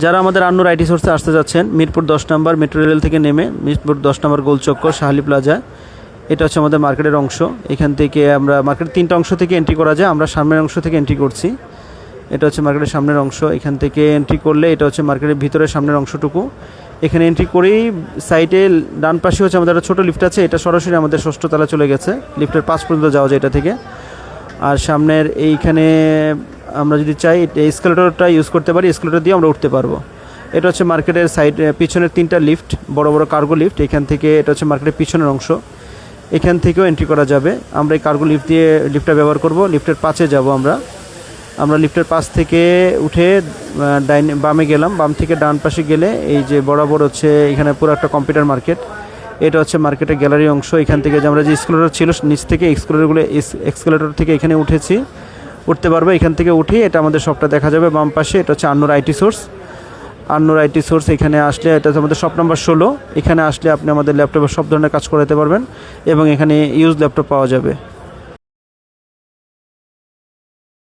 যারা আমাদের আন্নুর আইটি সোর্সে আসতে যাচ্ছেন, মিরপুর 10 নম্বর মেট্রো রেল থেকে নেমে মিরপুর 10 নম্বর গোলচক্কর শাহালি প্লাজা, এটা হচ্ছে আমাদের মার্কেটের অংশ। এখান থেকে আমরা মার্কেটের 3টা অংশ থেকে এন্ট্রি করা যায়, আমরা সামনের অংশ থেকে এন্ট্রি করছি। এটা হচ্ছে মার্কেটের সামনের অংশ। এখান থেকে এন্ট্রি করলে এটা হচ্ছে মার্কেটের ভিতরের সামনের অংশটুকু। এখানে এন্ট্রি করেই সাইডে ডান পাশে হচ্ছে আমাদের একটা ছোটো লিফট আছে, এটা সরাসরি আমাদের 6ষ্ঠ তলা চলে গেছে, লিফটের 5 পর্যন্ত যাওয়া যায় এটা থেকে। আর সামনের এইখানে আমরা যদি চাই এসকেলেটরটা ইউজ করতে পারি, এসকেলেটর দিয়ে আমরা উঠতে পারবো। এটা হচ্ছে মার্কেটের সাইড পিছনের 3টা লিফট, বড় বড় কার্গো লিফট। এখান থেকে এটা হচ্ছে মার্কেটের পিছনের অংশ, এখান থেকেও এন্ট্রি করা যাবে। আমরা এই কার্গো লিফট দিয়ে লিফটটা ব্যবহার করব। লিফটের 5-এ যাব আমরা লিফটের 5 থেকে উঠে বামে গেলাম, বাম থেকে ডান পাশে গেলে এই যে বরাবর হচ্ছে এখানে পুরো একটা কম্পিউটার মার্কেট। এটা হচ্ছে মার্কেটের গ্যালারি অংশ। এখান থেকে যে আমরা যে এসকেলেটর ছিল নিচ থেকে এসকেলেটর থেকে এখানে উঠতে পারবো। এখান থেকে উঠে এটা আমাদের শপটা দেখা যাবে বাম পাশে। এটা হচ্ছে Annur IT source. Annur IT source এখানে আসলে এটা হচ্ছে আমাদের শপ নাম্বার 16। এখানে আসলে আপনি আমাদের ল্যাপটপে সব ধরনের কাজ করাতে পারবেন এবং এখানে ইউজ ল্যাপটপ পাওয়া যাবে।